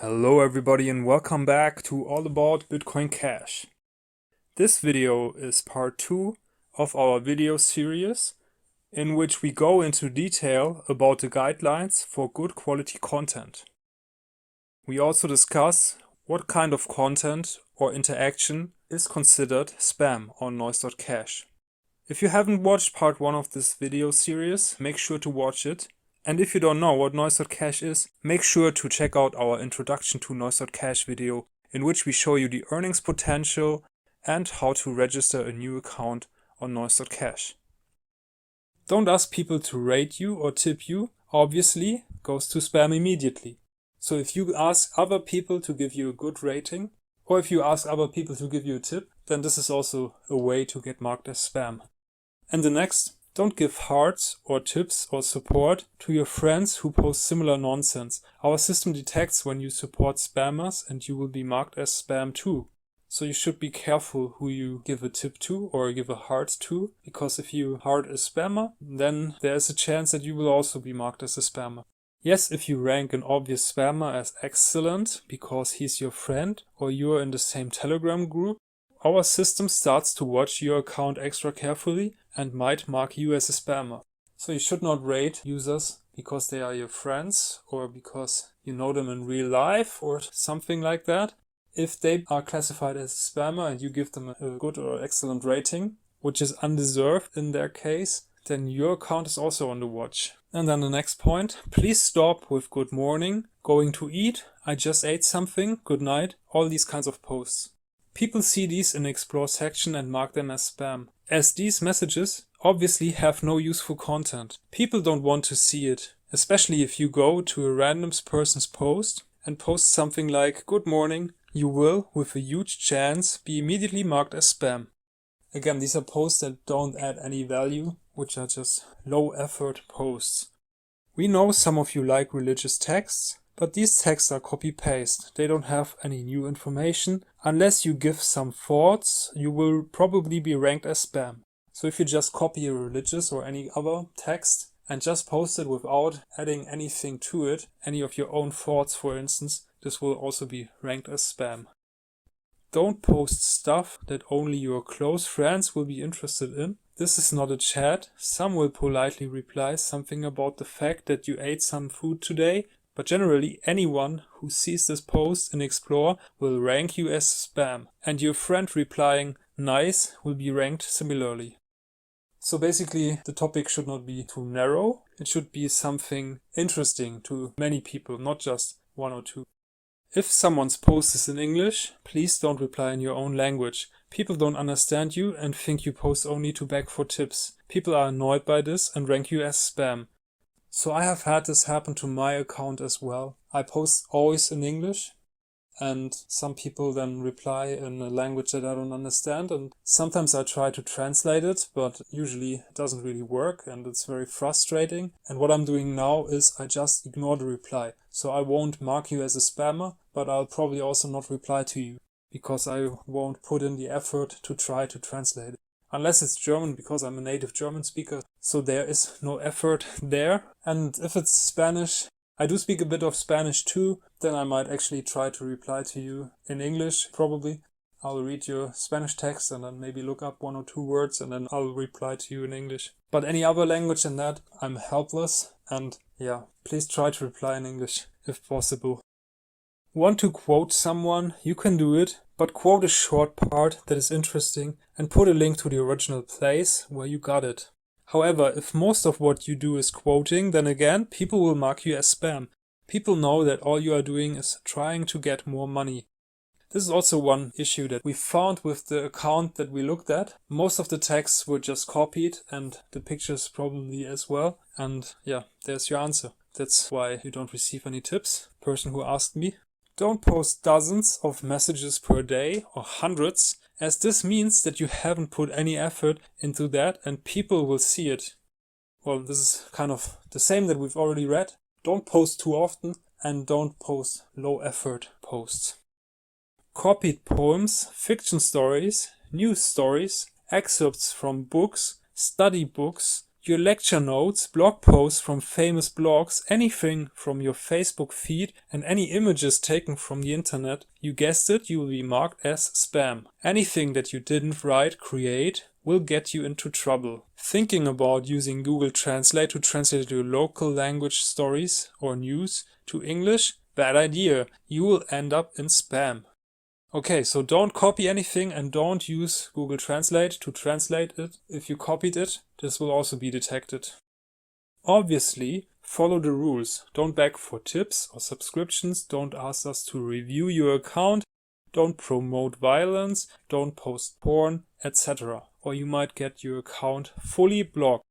Hello everybody and welcome back to All About Bitcoin Cash. This video is part 2 of our video series in which we go into detail about the guidelines for good quality content. We also discuss what kind of content or interaction is considered spam on noise.cash. If you haven't watched part 1 of this video series, make sure to watch it. And if you don't know what noise.cash is, make sure to check out our introduction to noise.cash video in which we show you the earnings potential and how to register a new account on noise.cash. Don't ask people to rate you or tip you, obviously goes to spam immediately. So if you ask other people to give you a good rating, or if you ask other people to give you a tip, then this is also a way to get marked as spam. And the next, don't give hearts or tips or support to your friends who post similar nonsense. Our system detects when you support spammers and you will be marked as spam too. So you should be careful who you give a tip to or give a heart to, because if you heart a spammer, then there's a chance that you will also be marked as a spammer. Yes, if you rank an obvious spammer as excellent because he's your friend or you're in the same Telegram group, our system starts to watch your account extra carefully and might mark you as a spammer. So you should not rate users because they are your friends or because you know them in real life or something like that. If they are classified as a spammer and you give them a good or excellent rating, which is undeserved in their case, then your account is also on the watch. And then the next point, please stop with good morning, going to eat, I just ate something, good night, all these kinds of posts. People see these in the explore section and mark them as spam, as these messages obviously have no useful content. People don't want to see it, especially if you go to a random person's post and post something like good morning, you will, with a huge chance, be immediately marked as spam. Again, these are posts that don't add any value, which are just low effort posts. We know some of you like religious texts, but these texts are copy-paste. They don't have any new information. Unless you give some thoughts, you will probably be ranked as spam. So if you just copy a religious or any other text and just post it without adding anything to it, any of your own thoughts for instance, this will also be ranked as spam. Don't post stuff that only your close friends will be interested in. This is not a chat. Some will politely reply something about the fact that you ate some food today, but generally anyone who sees this post in Explore will rank you as spam, and your friend replying nice will be ranked similarly. So basically the topic should not be too narrow. It should be something interesting to many people, not just one or two. If someone's post is in English, please don't reply in your own language. People don't understand you and think you post only to beg for tips. People are annoyed by this and rank you as spam. So I have had this happen to my account as well. I post always in English and some people then reply in a language that I don't understand, and sometimes I try to translate it, but usually it doesn't really work and it's very frustrating. And what I'm doing now is I just ignore the reply. So I won't mark you as a spammer, but I'll probably also not reply to you because I won't put in the effort to try to translate it. Unless it's German, because I'm a native German speaker, so there is no effort there. And if it's Spanish, I do speak a bit of Spanish too, then I might actually try to reply to you in English, probably. I'll read your Spanish text and then maybe look up 1 or 2 words and then I'll reply to you in English. But any other language than that, I'm helpless, and yeah, please try to reply in English if possible. Want to quote someone? You can do it, but quote a short part that is interesting and put a link to the original place where you got it. However, if most of what you do is quoting, then again, people will mark you as spam. People know that all you are doing is trying to get more money. This is also one issue that we found with the account that we looked at. Most of the texts were just copied and the pictures probably as well. And yeah, there's your answer. That's why you don't receive any tips. Person who asked me. Don't post dozens of messages per day or hundreds, as this means that you haven't put any effort into that and people will see it. Well, this is kind of the same that we've already read. Don't post too often and don't post low effort posts. Copied poems, fiction stories, news stories, excerpts from books, study books, Your lecture notes, blog posts from famous blogs, anything from your Facebook feed, and any images taken from the internet, you guessed it, you will be marked as spam. Anything that you didn't write, create, will get you into trouble. Thinking about using Google Translate to translate your local language stories or news to English? Bad idea. You will end up in spam. Okay, so don't copy anything and don't use Google Translate to translate it. If you copied it, this will also be detected. Obviously, follow the rules. Don't beg for tips or subscriptions. Don't ask us to review your account. Don't promote violence. Don't post porn, etc. Or you might get your account fully blocked.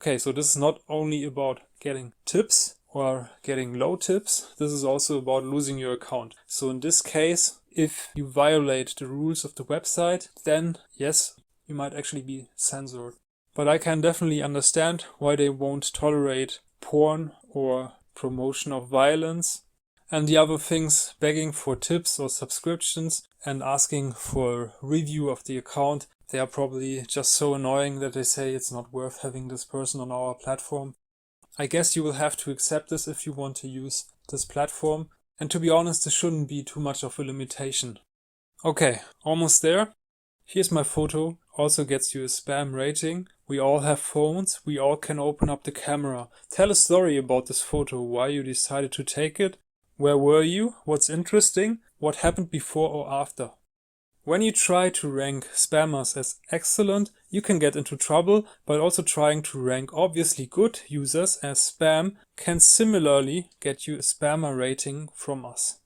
Okay, so this is not only about getting tips or getting low tips. This is also about losing your account. So in this case, if you violate the rules of the website, then yes, you might actually be censored. But I can definitely understand why they won't tolerate porn or promotion of violence. And the other things, begging for tips or subscriptions and asking for a review of the account, they are probably just so annoying that they say it's not worth having this person on our platform. I guess you will have to accept this if you want to use this platform. And to be honest, this shouldn't be too much of a limitation. Okay, almost there. Here's my photo. Also gets you a spam rating. We all have phones. We all can open up the camera. Tell a story about this photo, why you decided to take it. Where were you? What's interesting? What happened before or after? When you try to rank spammers as excellent, you can get into trouble, but also trying to rank obviously good users as spam can similarly get you a spammer rating from us.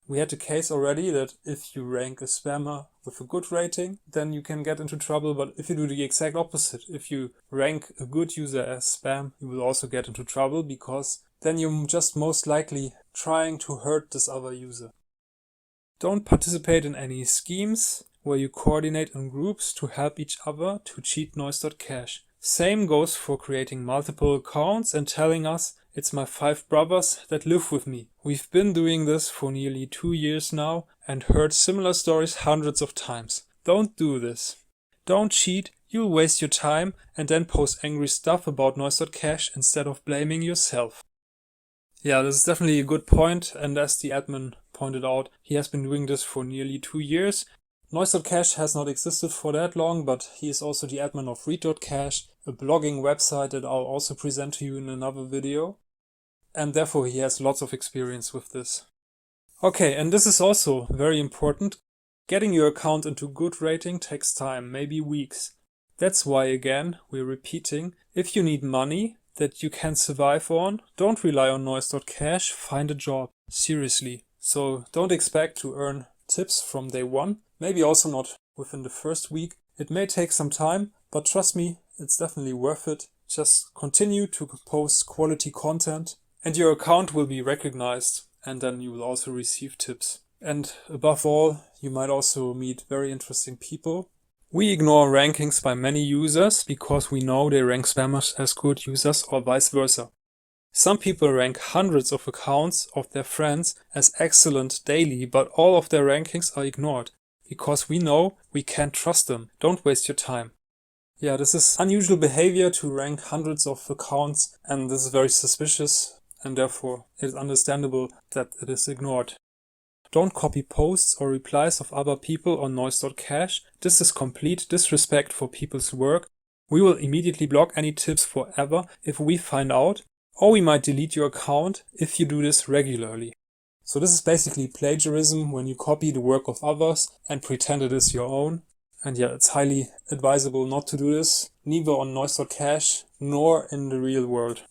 We had the case already that if you rank a spammer with a good rating, then you can get into trouble, but if you do the exact opposite, if you rank a good user as spam, you will also get into trouble because then you're just most likely trying to hurt this other user. Don't participate in any schemes where you coordinate in groups to help each other to cheat noise.cash. Same goes for creating multiple accounts and telling us it's my 5 brothers that live with me. We've been doing this for nearly 2 years now and heard similar stories hundreds of times. Don't do this. Don't cheat, you'll waste your time and then post angry stuff about noise.cash instead of blaming yourself. Yeah, this is definitely a good point, and as the admin pointed out, he has been doing this for nearly 2 years. Noise.cash has not existed for that long, but he is also the admin of read.cash, a blogging website that I'll also present to you in another video. And therefore he has lots of experience with this. Okay, and this is also very important. Getting your account into good rating takes time, maybe weeks. That's why, again, we're repeating, if you need money that you can survive on, don't rely on noise.cash, find a job. Seriously. So don't expect to earn tips from day one, maybe also not within the first week. It may take some time, but trust me, it's definitely worth it. Just continue to post quality content and your account will be recognized, and then you will also receive tips. And above all, you might also meet very interesting people. We ignore rankings by many users because we know they rank spammers as good users or vice versa. Some people rank hundreds of accounts of their friends as excellent daily, but all of their rankings are ignored because we know we can't trust them. Don't waste your time. Yeah, this is unusual behavior to rank hundreds of accounts, and this is very suspicious, and therefore it is understandable that it is ignored. Don't copy posts or replies of other people on noise.cash. This is complete disrespect for people's work. We will immediately block any tips forever if we find out, or we might delete your account if you do this regularly. So this is basically plagiarism when you copy the work of others and pretend it is your own. And yeah, it's highly advisable not to do this, neither on noise.cash nor in the real world.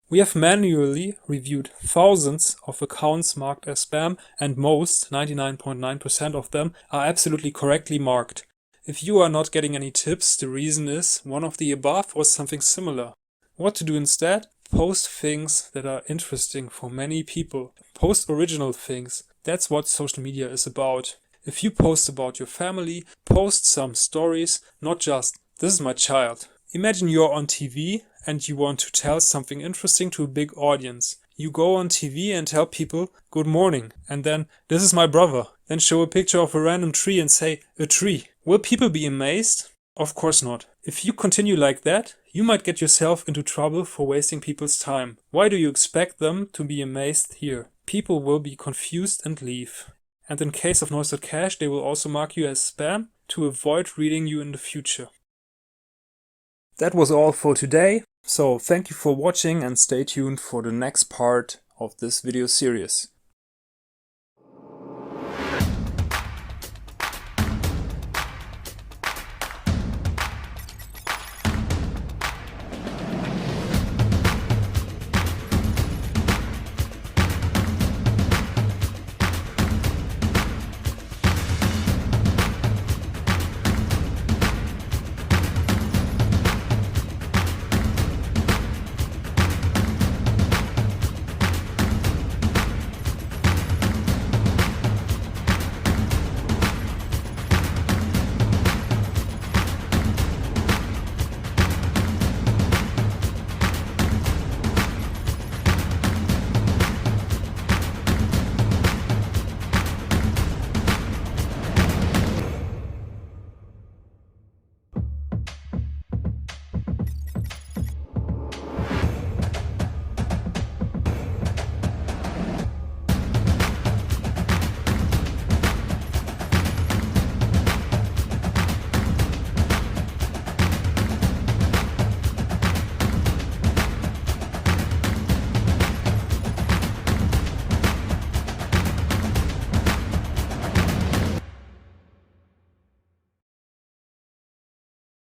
We have manually reviewed thousands of accounts marked as spam, and most, 99.9% of them, are absolutely correctly marked. If you are not getting any tips, the reason is one of the above or something similar. What to do instead? Post things that are interesting for many people. Post original things. That's what social media is about. If you post about your family, post some stories, not just, this is my child. Imagine you're on TV and you want to tell something interesting to a big audience. You go on TV and tell people, good morning, and then, this is my brother. Then show a picture of a random tree and say, a tree. Will people be amazed? Of course not. If you continue like that, You might get yourself into trouble for wasting people's time. Why do you expect them to be amazed here? People will be confused and leave. And in case of noise.cash, they will also mark you as spam to avoid reading you in the future. That was all for today. So thank you for watching and stay tuned for the next part of this video series.